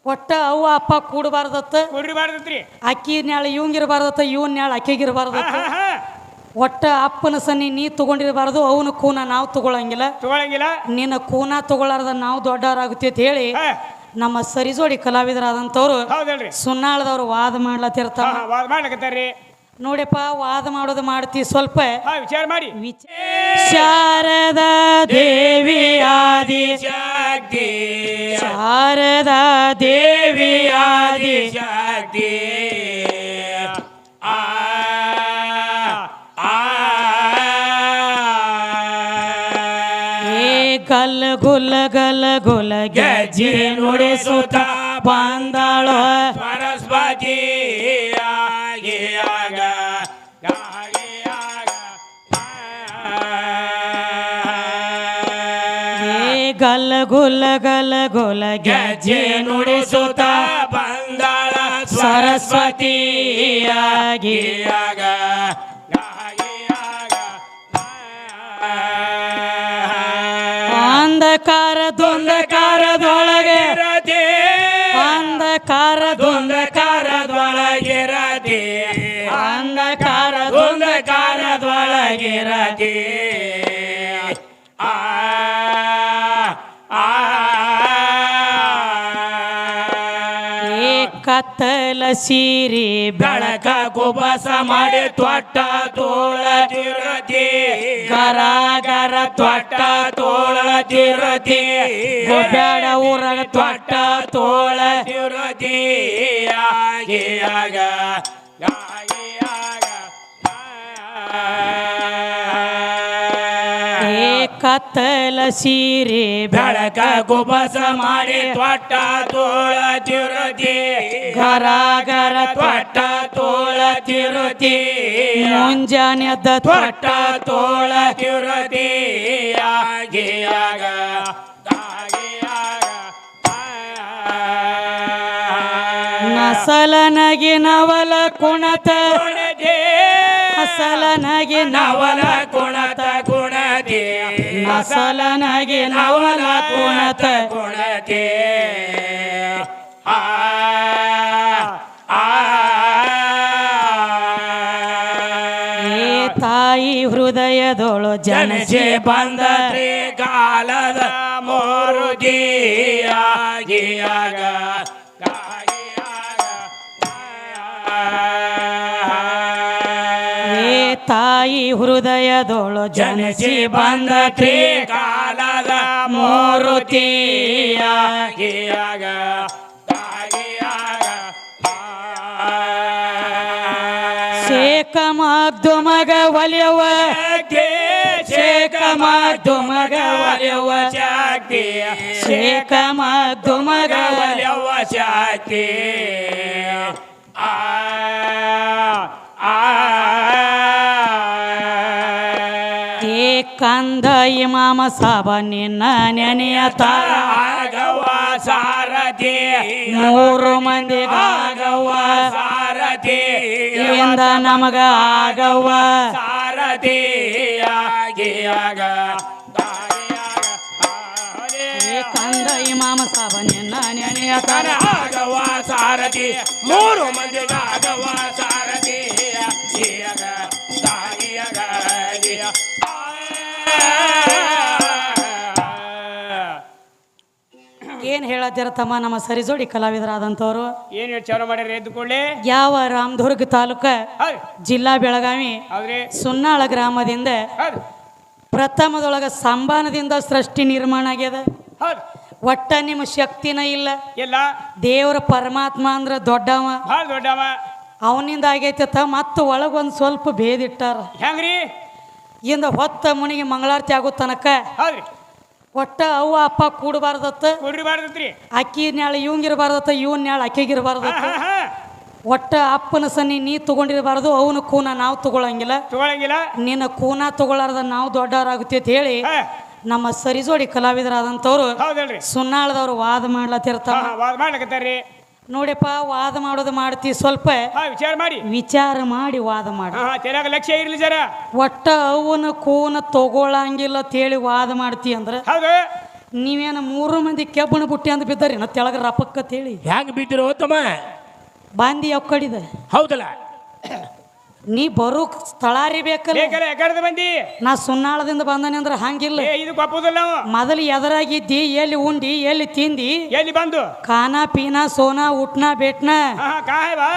ಒಟ್ಟ ಅವ್ವ ಅಪ್ಪ ಕೂಡಬಾರ್ದತ್ತ ಕೊಡ್ರಿಬಾರ್ದತ್ರಿ. ಅಕ್ಕಿ ನ್ಯಾಳ ಇವಂಗಿರಬಾರ್ದತ್ತ ಇವನ್ ನ್ಯಾಳ ಅಕ್ಕಿಗಿರಬಾರ್ದತ್ತ ಒಟ್ಟ ಅಪ್ಪನ ಸನ್ನಿ ನೀ ತಗೊಂಡಿರಬಾರ್ದು ಅವನ ಕೂನ ನಾವು ತಗೊಳಂಗಿಲ್ಲ ತಗೊಳಂಗಿಲ್ಲ. ನಿನ್ನ ಕೂನ ತಗೊಳ್ಳಾರ್ದ ನಾವು ದೊಡ್ಡವರಾಗುತ್ತೆ ಅಂತ ಹೇಳಿ ನಮ್ಮ ಸರಿಜೋಡಿ ಕಲಾವಿದರಾದಂಥವ್ರು ಹೌದಲ್ರಿ. ಸುನ್ನಾಳದವ್ರು ವಾದ ಮಾಡ್ಲತ್ತಿರ್ತಾವ. ವಾದ ಮಾಡ್ಲಕತ್ತಾರ್ರಿ. ನೋಡಪ್ಪ ವಾದ ಮಾಡೋದು ಮಾಡ್ತಿ ಸ್ವಲ್ಪ ವಿಚಾರ ಮಾಡಿ. ಶಾರದಾ ದೇವಿ ಆದಿ ಶಕ್ತಿ, ಶಾರದಾ ದೇವಿ ಆದಿ ಶಕ್ತಿ. ಗಲ್ ಗುಲ ಗಲ ಗುಲ ಗೆಜ್ಜೆ ನುಡಿಸುತ್ತ ಬಂದಾಳ ಸರಸ್ವತಿ ಗಲ್ ಗುಲ ಗಲ ಗುಲ ಗೆಜ್ಜೆ ನುಡಿಸುತ್ತ ಬಂದಾಳ ಸರಸ್ವತಿಯಾಗಿ ಅಂಧಕಾರದೊಳಗೆ ಅಂಧಕಾರದೊಳಗಿರತಿ ಅಂಧಕಾರದೊಳಗಿರತಿ ಕತ್ತಲ ಸೀರಿ ಬೆಳಕ ಕುಬಸ ಮಾಡಿ ತೊಟ್ಟ ತೋಳತಿರತಿ ಗರ ಗರ ತೊಟ್ಟ ತೋಳತಿರತಿ ಬೇಡ ಊರಾಗ ತೊಟ್ಟ ತೋಳತಿರತಿ ಕತ್ತಲ ಸೀರಿ ಬೆಳಕ ಕುಬಸ ಮಾಡಿ ತೊಟ್ಟ ತೋಳತಿರತಿ ಗರ ಗರ ತೊಟ್ಟ ತೋಳತಿರತಿ ಮುಂಜಾನೆ ಎದ್ದ ತೊಟ್ಟ ತೋಳತಿರತಿ ನಸಲನಗಿ ನವಲ ಕುಣತ ನಸಲನಗಿ ನವಲ ಕುಣತ ಗುಣತಿ ನಸಲನಗಿ ನವಲ ಕುಣತ ಗುಣತಿ ತಾಯಿ ಹೃದಯದೊಳು ಜನಸೆ ಬಂದ ಕಾಲದ ಮೋರುದಿಯಾಗಿಯಾಗ ತಾಯಿ ಹೃದಯದೊಳು ಜನಸಿ ಬಂದ ಕಾಲದ ಮೋರುತಿಯಾಗಿಯಾಗ ಶೇಖ ಮಗ್ದು ಮಗ ಒಲೆಯವ ಶೇಖ ಮಗ್ದು ಮಗ ಒಲೆಯವ ಶಕ್ತಿ ಶೇಖ ಮಗ್ದು ಮಗ ಒಲೆಯವ ಶಕ್ತಿ ಕಂದ ಇಮಾಮ ಸಾಬ ನಿನ್ನ ನೆನೆಯ ತರ ಆಗವ ಸಾರಥಿ ಮೂರು ಮಂದಿಗಾಗವ್ವ ಸಾರಥಿ ಇಂದ ನಮಗ ಆಗವ್ವ ಸಾರಥಿಯಾಗಿಯಾಗ ಕಂದ ಇಮಾಮ ಸಾಬ ನಿನ್ನ ನೆನೆಯ ತರ ಆಗವ ಸಾರಥಿ ಮೂರು ಮಂದಿಗಾಗವ ಸಾರಥಿ ಏನ್ ಹೇಳತ್ತಿರ ತಮ್ಮ ನಮ್ಮ ಸರಿಜೋಡಿ ಕಲಾವಿದರಾದಂಥವ್ರು ಏನ್ ವಿಚಾರ ಮಾಡ್ಯಾರ ಎದ್ದುಕೊಳ್ಳಿ ಯಾವ ರಾಮದುರ್ಗ ತಾಲೂಕ ಜಿಲ್ಲಾ ಬೆಳಗಾವಿ ಸುನ್ನಾಳ ಗ್ರಾಮದಿಂದ ಪ್ರಥಮದೊಳಗ ಸಂಬಾನದಿಂದ ಸೃಷ್ಟಿ ನಿರ್ಮಾಣ ಆಗ್ಯದ. ಒಟ್ಟ ನಿಮ್ಮ ಶಕ್ತಿನ ಇಲ್ಲ ದೇವರ ಪರಮಾತ್ಮ ಅಂದ್ರ ದೊಡ್ಡವ ದೊಡ್ಡವ ಅವನಿಂದ ಆಗೈತ ಮತ್ತು ಒಳಗೊಂದು ಸ್ವಲ್ಪ ಭೇದಿಟ್ಟಾರ ಹೆಂಗ್ರಿ ಇಂದ ಹೊತ್ತ ಮುನಿಗೆ ಮಂಗಳಾರತಿ ಆಗೋ ತನಕ ಒಟ್ಟ ಅವ್ವ ಅಪ್ಪ ಕೂಡಬಾರ್ದತ್ತ ಕೊಡ್ರಿಬಾರ್ದತ್ರಿ ಅಕ್ಕಿ ನ್ಯಾಳ ಇವಂಗಿರಬಾರ್ದತ್ತ ಇವನ್ ನ್ಯಾಳ ಅಕ್ಕಿಗಿರಬಾರ್ದತ್ತ ಒಟ್ಟ ಅಪ್ಪನ ಸನ್ನಿ ನೀ ತಗೊಂಡಿರಬಾರ್ದು ಅವನ ಕೂನ ನಾವು ತಗೊಳಂಗಿಲ್ಲ ತಗೊಳಂಗಿಲ್ಲ ನಿನ್ನ ಕೂನ ತಗೊಳ್ಳಾರ್ದ ನಾವು ದೊಡ್ಡವರಾಗುತ್ತೆ ಅಂತ ಹೇಳಿ ನಮ್ಮ ಸರಿಜೋಡಿ ಕಲಾವಿದರಾದಂಥವ್ರು ಸುನ್ನಾಳದವ್ರು ವಾದ ಮಾಡ್ಲತ್ತಿರ್ತಾವ. ವಾದ ಮಾಡ್ಲಕತ್ತಾರ್ರಿ. ನೋಡಪ್ಪ ವಾದ ಮಾಡೋದು ಮಾಡ್ತಿ ಸ್ವಲ್ಪ ವಿಚಾರ ಮಾಡಿ ವಾದ ಮಾಡಿ ಲಕ್ಷ್ಯ ಇರ್ಲಿ ಜರ. ಒಟ್ಟ ಅವನ ಕೂನ ತಗೊಳಂಗಿಲ್ಲ ತೇಳಿ ವಾದ ಮಾಡ್ತಿ ಅಂದ್ರ ನೀವೇನ 3 ಮಂದಿ ಕೆಬ್ಬಣ ಬುಟ್ಟಿ ಅಂತ ಬಿದ್ದಾರಿ ನಾ ತೆಳಗ ರಪಕ್ಕತ್ ಹೇಳಿ ಹೆಂಗ್ ಬಿದ್ದಿರೋ ತಮ್ಮ ಬಾಂದಿ ಯಾವ ಕಡಿದ ಹೌದಲ್ಲ ನೀ ಬರೋ ಸ್ಥಳ ಅರಿಬೇಕಲ್ಲ ಯಾಕಡೆ ಬಂದಿ ನಾ ಸುನ್ನಾಳದಿಂದ ಬಂದಾನೆ ಅಂದ್ರೆ ಹಂಗಿಲ್ಲ ಇದು ಕೊಪ್ಪುದಿಲ್ಲ ನಾವು ಮೊದಲು ಎದರಾಗಿದ್ದಿ ಎಲ್ಲಿ ಉಂಡಿ ಎಲ್ಲಿ ತಿಂದಿ ಎಲ್ಲಿ ಬಂದು ಖಾನಾ ಪೀನಾ ಸೋನಾ ಉಟ್ನಾ ಬೇಟ್ನಾ ಕಾಯ್ ಬಾ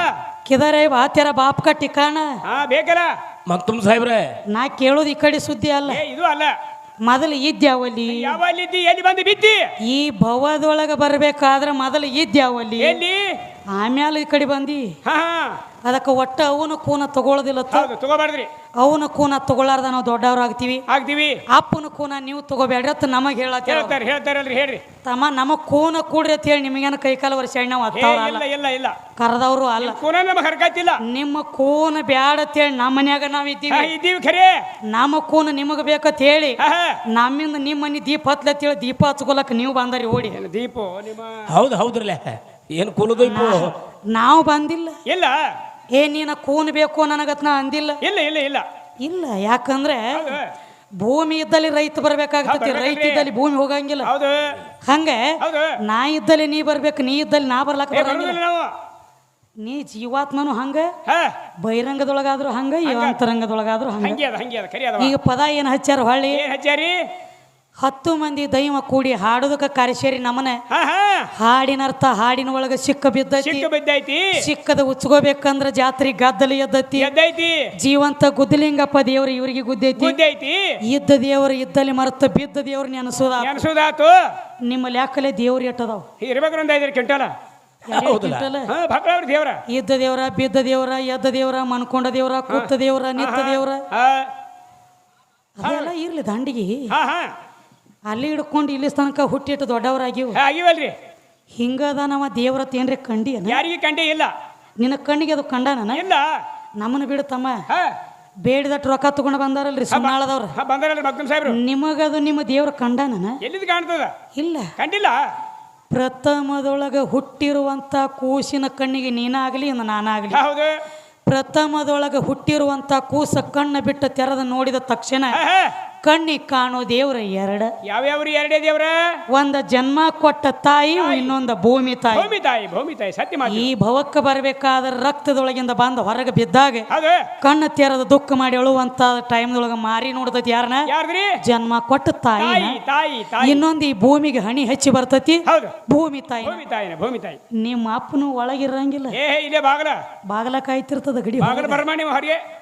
ಕಿದರೇ ಬಾ ತೆರ ಬಾಪ್ ಕ ಠಿಕಾಣ ಬೇಕಲ್ಲ ಮಕ್ತುಮ್ ಸಾಹೇಬ್ರೆ ನಾ ಕೇಳೋದು ಈ ಕಡೆ ಸುದ್ದಿ ಅಲ್ಲ ಇದು ಅಲ್ಲ ಮೊದಲು ಇದ್ಯಾವಲ್ಲಿ ಯಾವಲ್ಲಿ ಎಲ್ಲಿ ಬಂದು ಬಿದ್ದಿ ಈ ಭವದೊಳಗ ಬರ್ಬೇಕಾದ್ರ ಮೊದಲು ಇದ್ಯಾವಲ್ಲಿ ಎಲ್ಲಿ ಆಮ್ಯಾಲ ಈ ಕಡೆ ಬಂದಿ ಅದಕ್ಕೆ ಒಟ್ಟ ಅವನು ಕೂನ ತಗೊಳ್ಳೋದಿಲ್ಲ ತಗೋಬಾರ್ದ್ರಿ ಅವನ ಕೂನ ತಗೊಳ್ಳಾರ್ದ ನಾವು ದೊಡ್ಡವ್ರು ಆಗ್ತೀವಿ ಅಪ್ಪನ ಕೂನ ನೀವು ತಗೋಬೇಡ್ರಿ ಅಂತ ನಮಗ್ ಹೇಳ್ತಾರಲ್ರಿ ಹೇಳ್ರಿ ತಮ್ಮ ನಮಗ್ ಕೂನ ಕೂಡ್ರಿ ಅಂತ ಹೇಳಿ ನಿಮಗೇನ ಕೈಕಾಲ ವರ್ಷ ನಾವು ಇಲ್ಲ ಕರೆದವ್ರು ಅಲ್ಲ ನಮಗ್ ಹರ್ಕಾತಿಲ್ಲ ನಿಮ್ಮ ಕೂನ ಬ್ಯಾಡ ಅಂತ ಹೇಳಿ ನಮ್ಮ ಮನ್ಯಾಗ ನಾವ್ ಇದ್ದೀವಿ ಖರೆ ನಮ್ಮ ಕೂನ ನಿಮಗ್ ಬೇಕಂತ ಹೇಳಿ ನಮ್ಮಿಂದ ನಿಮ್ಮ ಮನಿ ದೀಪ ಹತ್ಲತ್ ಹೇಳಿ ದೀಪ ಹಚ್ಕೊಳಕ್ ನೀವು ಬಂದಾರಿ ಓಡಿ ದೀಪ ಹೌದು ಹೌದ್ರಲ್ಲ ಏನು ಕುಲದು ನಾವು ಬಂದಿಲ್ಲ ಇಲ್ಲ ನೀನ ಕೂನ್ ಬೇಕು ನನಗತ್ ನಾ ಅಂದಿಲ್ಲ ಇಲ್ಲ ಇಲ್ಲ ಇಲ್ಲ ಇಲ್ಲ ಯಾಕಂದ್ರೆ ಭೂಮಿ ಇದ್ದಲ್ಲಿ ರೈತ ಬರ್ಬೇಕಾಗ್ತತಿ ರೈತ ಇದ್ದಲ್ಲಿ ಭೂಮಿ ಹೋಗಂಗಿಲ್ಲ ಹಂಗೆ ನಾ ಇದ್ದಲ್ಲಿ ನೀ ಬರ್ಬೇಕು ನೀ ಇದ್ದಲ್ಲಿ ನಾ ಬರ್ಲಾಕ ನೀ ಜೀವಾತ್ಮನು ಹಂಗ ಬಹಿರಂಗದೊಳಗಾದ್ರು ಹಂಗ ಈ ಅಂತರಂಗದೊಳಗಾದ್ರು ಹಂಗ ಈಗ ಪದ ಏನ್ ಹಚ್ಚಾರ ಹೊಳ್ಳಿ 10 ಮಂದಿ ದೈವ ಕೂಡಿ ಹಾಡೋದಕ್ಕ ಕಾರ್ಯಶೇರಿ ನಮನೆ ಹಾಡಿನ ಅರ್ಥ ಹಾಡಿನ ಒಳಗ ಸಿಕ್ಕ ಬಿದ್ದೈತಿ ಸಿಕ್ಕದ ಉಚ್ಕೋಬೇಕಂದ್ರ ಜಾತ್ರೆ ಗದ್ದಲಿ ಎದ್ದೈತಿ ಜೀವಂತ ಗುದ್ದಲಿಂಗಪ್ಪ ದೇವ್ರ ಇವ್ರಿಗೆ ಗುದ್ದೈತಿ ಇದ್ದ ದೇವ್ರ ಇದ್ದಲ್ಲಿ ಮರ್ತ ಬಿದ್ದ ದೇವ್ರ ನೆನಸೋದಾತು ನಿಮ್ಮ ಲೆಕ್ಕಲೆ ದೇವ್ರ ಎಟ್ಟದಾವ್ ಇದ್ದ ದೇವ್ರ ಬಿದ್ದ ದೇವ್ರ ಎದ್ದ ದೇವ್ರ ಮನ್ಕೊಂಡ ದೇವ್ರ ಕೂತ ದೇವ್ರ ನಿತ್ತ ದೇವ್ರ ಅದೆಲ್ಲ ಇರ್ಲಿ ದಂಡಿಗೆ ಅಲ್ಲಿ ಹಿಡ್ಕೊಂಡು ಇಲ್ಲಿ ತನಕ ಹುಟ್ಟಿಟ್ಟು ದೊಡ್ಡವರಾಗಿವಲ್ರಿ ಹಿಂಗದ ನಮ್ಮ ದೇವ್ರತ್ ಏನ್ರಿ ಕಂಡಿ ಯಾರಿಗೆ ಕಂಡಿ ಇಲ್ಲ ನಿನ್ನ ಕಣ್ಣಿಗೆ ಅದು ಕಂಡ ಇಲ್ಲ ನಮ್ಮನ್ನ ಬಿಡುತ್ತಮ್ಮ ಬೇಡಿದಟ್ಟು ರೊಕ್ಕ ತಗೊಂಡು ಬಂದಾರಲ್ರಿ ಸುನ್ನಾಳದವ್ರು ನಿಮಗದು ನಿಮ್ಮ ದೇವ್ರ ಕಂಡ ಎಲ್ಲಿದ್ ಕಾಣ್ತದ ಇಲ್ಲ ಕಂಡಿಲ್ಲ ಪ್ರಥಮದೊಳಗ ಹುಟ್ಟಿರುವಂತ ಕೂಸಿನ ಕಣ್ಣಿಗೆ ನೀನಾಗ್ಲಿ ನಾನಾಗ್ಲಿ ಪ್ರಥಮದೊಳಗ ಹುಟ್ಟಿರುವಂತ ಕೂಸ ಕಣ್ಣ ಬಿಟ್ಟ ತೆರೆದ ನೋಡಿದ ತಕ್ಷಣ ಕಣ್ಣಿಗೆ ಕಾಣೋ ದೇವ್ರ ಯಾವ್ಯಾವ್ರಿ ಎರಡೇ ದೇವ್ರ ಒಂದ ಜನ್ಮ ಕೊಟ್ಟ ತಾಯಿ ಇನ್ನೊಂದ ಭೂಮಿ ತಾಯಿ ಸತ್ಯ ಈ ಭವಕ್ಕ ಬರ್ಬೇಕಾದ್ರೆ ರಕ್ತದೊಳಗಿಂದ ಬಂದ ಹೊರಗೆ ಬಿದ್ದಾಗ ಕಣ್ಣ ತೆರೆದ ದುಃಖ ಮಾಡಿ ಅಳುವಂತ ಟೈಮ್ದೊಳಗ ಮಾರಿ ನೋಡ್ತತಿ ಯಾರನ್ನ ಜನ್ಮ ಕೊಟ್ಟ ತಾಯಿ ಇನ್ನೊಂದು ಈ ಭೂಮಿಗೆ ಹಣಿ ಹೆಚ್ಚಿ ಬರ್ತತಿ ಭೂಮಿ ತಾಯಿ ನಿಮ್ಮ ಅಪ್ಪನು ಒಳಗಿರಂಗಿಲ್ಲ ಬಾಗಲ ಕಾಯ್ತಿರ್ತದ ಗಡಿ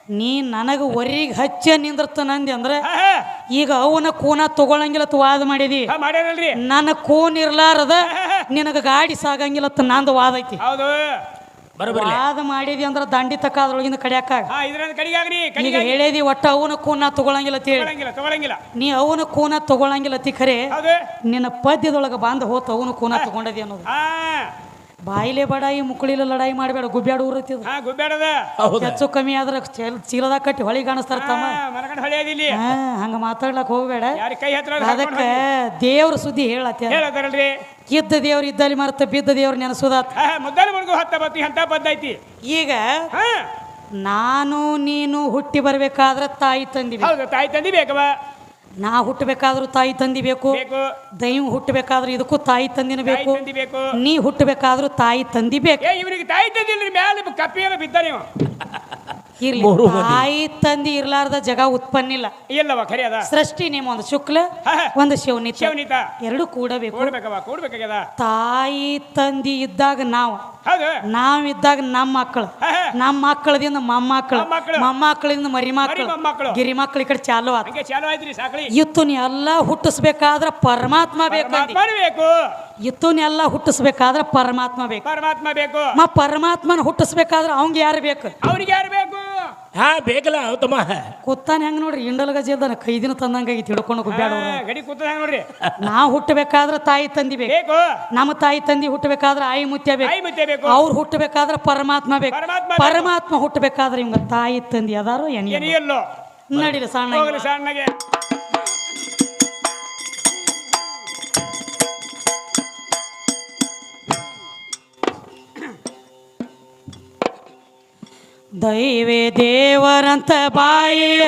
ನೀ ನನಗ ಒರಿಗೆ ಹಚ್ಚ ನಿಂದಿರ್ತ ನಂದಿ ಅಂದ್ರೆ ಈಗ ಅವನ ಕೂನ ತಗೊಳಂಗಿಲ್ಲ ವಾದ ಮಾಡಿದಿ ನನ್ನ ಕೂನ್ ಇರ್ಲಾರದ ನಿನಗ ಗಾಡಿ ಸಾಗಂಗಿಲ್ಲ ನಂದು ವಾದ ಐತಿ ವಾದ ಮಾಡಿದಿ ಅಂದ್ರ ದಂಡಿ ತಕ್ಕ ಅದ್ರೊಳಗಿಂದ ಕಡಿಯಾಕ ಈಗ ಹೇಳಿದಿ ಒಟ್ಟ ಅವನ ಕೂನ ತಗೊಳಂಗಿಲ್ಲ ನೀ ಅವನ ಕೂನ ತಗೊಳಂಗಿಲ್ಲ ಖರೆ ನಿನ್ನ ಪದ್ಯದೊಳಗ ಬಂದ ಹೋತ ಅವನು ಕೂನ ತಗೊಂಡದಿ ಅನ್ನೋದು ಬಾಯಿಲೆ ಬಡಾಯಿ ಮುಕ್ಕಳಿಲ ಲಡಾಯಿ ಮಾಡಬೇಡ ಗುಬ್ಬ್ಯಾಡ ಊರತ್ತಿದ ಹೆಚ್ಚು ಕಮ್ಮಿ ಆದ್ರ ಚೀಲದಾಗ ಕಟ್ಟಿ ಹೊಳಿ ಕಾಣಿಸ್ತಾರ ತಮ್ಮ ಹಂಗ ಮಾತಾಡ್ಲಕ್ ಹೋಗ್ಬೇಡ ಅದಕ್ಕ ದೇವ್ರ ಸುದ್ದಿ ಹೇಳತ್ತೇಳ್ರಿ ಇದ್ದ ದೇವ್ರ ಇದ್ದಲ್ಲಿ ಮರ್ತ ಬಿದ್ದ ದೇವ್ರ ನೆನಸುದಾತ ಈಗ ನಾನು ನೀನು ಹುಟ್ಟಿ ಬರ್ಬೇಕಾದ್ರ ತಾಯಿ ತಂದಿ ಬೇಕವ ನಾ ಹುಟ್ಟಬೇಕಾದ್ರೂ ತಾಯಿ ತಂದಿ ಬೇಕು ದೈವ ಹುಟ್ಟಬೇಕಾದ್ರೂ ಇದಕ್ಕೂ ತಾಯಿ ತಂದಿನ ಬೇಕು ನೀ ಹುಟ್ಟಬೇಕಾದ್ರೂ ತಾಯಿ ತಂದಿ ಬೇಕು ಇವರಿಗೆ ತಾಯಿ ತಂದಿ ಮ್ಯಾಲೆ ಕಪ್ಪಿಯಲ್ಲ ಬಿದ್ದ ನೀವು ಇರ್ಲಿ ತಾಯಿ ತಂದಿ ಇರ್ಲಾರ್ದ ಜಗ ಉತ್ಪನ್ನ ಇಲ್ಲ ಇಲ್ಲವ ಖರೆ ಅದ ಸೃಷ್ಟಿ ನೇಮ ಒಂದು ಶುಕ್ಲ ಒಂದು ಶಿವನಿತ ಎರಡು ಕೂಡಬೇಕು ತಾಯಿ ತಂದಿ ಇದ್ದಾಗ ನಾವಿದ್ದಾಗ ನಮ್ಮ ಮಕ್ಕಳದಿಂದ ಮೊಮ್ಮಕ್ಕಳಿಂದ ಮರಿ ಮಕ್ಕಳು ಗಿರಿ ಮಕ್ಕಳು ಈ ಕಡೆ ಚಾಲು ಇತ್ತು ಎಲ್ಲ ಹುಟ್ಟಿಸ್ಬೇಕಾದ್ರ ಪರಮಾತ್ಮ ಬೇಕು ಇತ್ತುನೆಲ್ಲ ಹುಟ್ಟಿಸ್ಬೇಕಾದ್ರ ಪರಮಾತ್ಮ ಬೇಕು ಪರಮಾತ್ಮನ ಹುಟ್ಟಿಸ್ಬೇಕಾದ್ರ ಅವಂಗ ಯಾರು ಬೇಕು ಅವ್ರಿಗೆ ಯಾರು ಬೇಕು ಬೇಕಲ್ಲ ಕೂತಾನೆ ಹೆಂಗ ನೋಡ್ರಿ ಇಂಡಲ್ ಗಜಲ್ದಾನ ಕೈದಿನ ತಂದಂಗಾಗಿ ತಿಳ್ಕೊಂಡು ನೋಡ್ರಿ ನಾ ಹುಟ್ಟಬೇಕಾದ್ರ ತಾಯಿ ತಂದಿ ಬೇಕು ನಮ್ಮ ತಾಯಿ ತಂದಿ ಹುಟ್ಟಬೇಕಾದ್ರ ಆಯಿ ಮುತ್ಯ ಬೇಕು ಅವ್ರು ಹುಟ್ಟಬೇಕಾದ್ರ ಪರಮಾತ್ಮ ಬೇಕು ಪರಮಾತ್ಮ ಹುಟ್ಟಬೇಕಾದ್ರೆ ಇವಂಗ ತಾಯಿ ತಂದಿ ಅದಾರು ಎಲ್ಲೋ ನಡಿಲಿ ಸಣ್ಣಗೆ ದೈವೇ ದೇವರಂತ ಬಾಯಿ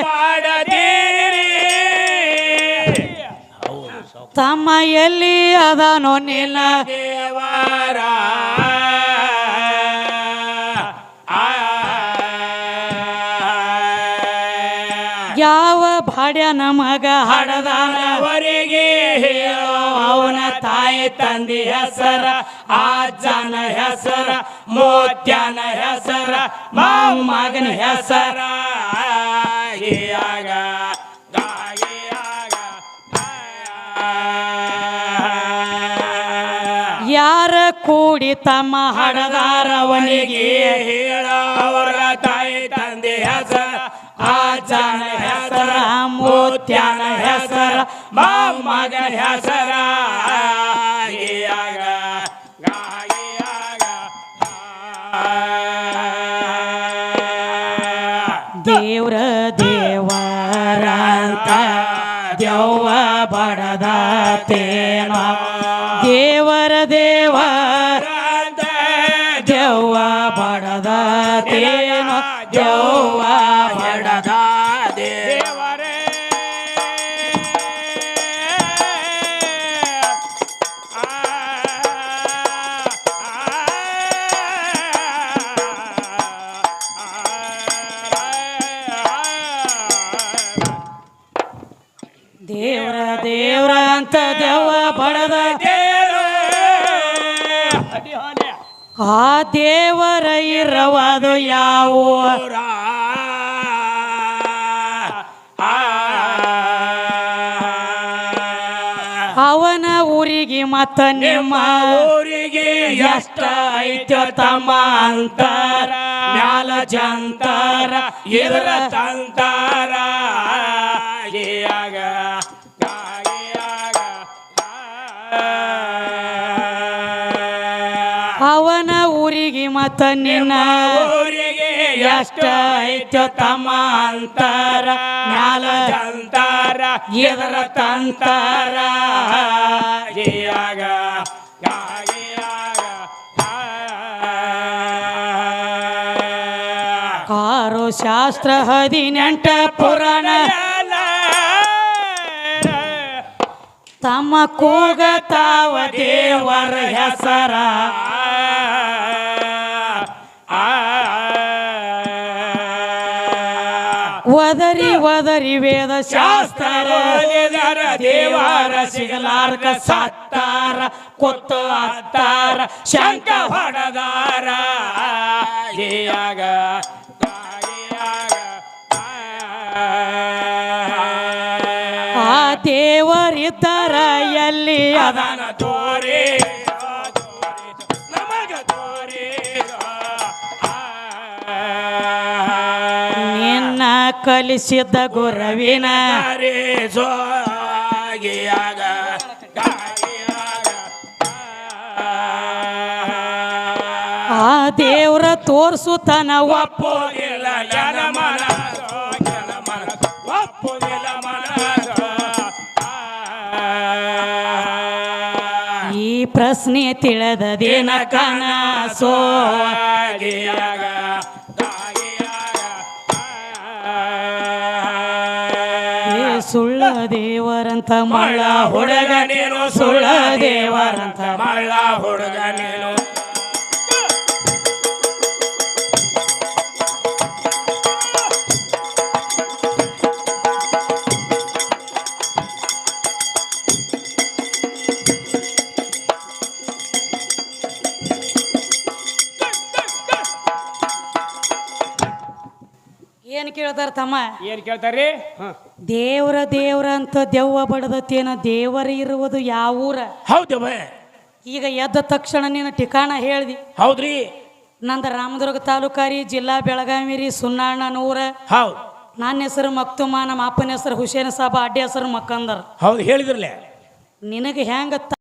ತಮ್ಮ ಎಲ್ಲಿ ಅದಾನೋ ನಿನ್ನ ದೇವರ ಯಾವ ಭಾಡ್ಯನ ಮಗ ಹಡದಾನ ಅವರಿಗೆ ಹೇಳೋ ಅವನ ತಾಯಿ ತಂದೆ ಹೆಸರ ಅಜ್ಜನ ಹೆಸರ ಮೋತ್ಯನ ಹೆಸರ ಮೊಮ್ಮಗನ ಹೆಸರ ಆಗ ಯಾರ ಕೂಡಿ ತಮ್ಮ ಹಡದಾರವನಿಗೆ ಹೇಳ ಅವರ ತಾಯಿ ತಂದೆ ಹೆಸರ ಅಜ್ಜನ ಹೆಸರ ಮೋತ್ಯನ ಹೆಸರ ಮೊಮ್ಮಗನ ಹೆಸರ ಆಗ ದೇವ್ರ ದೇವರಂತ ದೆವ್ವ ಬಡದತೇನ ದೇವರ ದೇವರ ದೆವ್ವ ಬಡದತೇನ ದೆವ್ವ ಬಡದ ದೇವರೇ ದೇವ್ರ ದೇವ್ರ ಅಂತ ದೆವ್ವ ಬಡದ ಆ ದೇವರ ಇರವದು ಯಾವ ಅವನ ಊರಿಗೆ ಮತ್ತ ನಿಮ್ಮ ಊರಿಗೆ ಎಷ್ಟ ಐತ್ಯ ತಮ್ಮ ಅಂತಾರ ಮ್ಯಾಲ ಜಂತಾರ ಇದರ ತಂತಾರ ಅವನ ಊರಿಗೆ ಮತ್ತ ನಿನ್ನ ಊರಿಗೆ ಎಷ್ಟ ಐತ್ಯ ತಮ್ಮ ಅಂತಾರ ಮ್ಯಾಲ ಜಂತಾರ ಇದರ ತಂತಾರ ಕಾರು ಶಾಸ್ತ್ರ 18 ಪುರಾಣ ತಮ್ಮ ಕೂಗತಾವ ದೇವರ ಹೆಸರ ಒದರಿ ಒದರಿ ವೇದ ಶಾಸ್ತ್ರ ದೇವರ ಸಿಗಲಾರ್ಕ ಸತ್ತಾರ ಕೊತ್ತು ಅತ್ತಾರ ಶಂಕ ಹೊಡದಾರ ಆ ದೇವರಿದ್ದರ ಎಲ್ಲಿ ಅದನ ತೋರಿ ನಮಗ ತೋರಿ ನಿನ್ನ ಕಲಿಸಿದ ಗುರವಿನ ಸೋಗಿಯಾಗ ಆ ದೇವ್ರ ತೋರ್ಸುತನ ಒಪ್ಪೋದಿಲ್ಲ ಜನಮನ ಒಪ್ಪೋದಿಲ್ಲ ಈ ಪ್ರಶ್ನೆ ತಿಳಿದದೇನ ಕನ ಸೋಗಿಯಾಗ ಸುಳ್ಳ ದೇವರಂತ ಮಳ್ಳ ಹುಡುಗ ನೀನು ಸುಳ್ಳ ದೇವರಂತ ಮಳ್ಳ ಹುಡುಗ ನೀನು ಏನ್ ಕೇಳ್ತಾರ ತಮ್ಮ ಏನ್ ಕೇಳ್ತಾರ್ರಿ ದೇವ್ರ ದೇವ್ರ ಅಂತ ದೆವ್ವ ಬಡದತ್ತೇನ ದೇವರ ಇರುವುದು ಯಾವ ಊರ ಹೌದವ ಈಗ ಎದ್ದ ತಕ್ಷಣ ನೀನು ಠಿಕಾಣ ಹೇಳ್ದಿ ಹೌದ್ರಿ ನಂದ ರಾಮದುರ್ಗ ತಾಲೂಕಾರಿ ಜಿಲ್ಲಾ ಬೆಳಗಾವಿ ರೀ ಸುನ್ನಣ್ಣನೂರ ಹೌದು ನನ್ನ ಹೆಸರು ಮಕ್ತುಮ ನಮ್ಮ ಅಪ್ಪನ ಹೆಸರು ಹುಸೇನ್ ಸಾಬ ಅಡ್ಡಿ ಹೆಸರು ಮಕ್ಕಂದರ್ ಹೌದು ಹೇಳಿದ್ರಲ್ಲ ನಿನಗೆ ಹೆಂಗ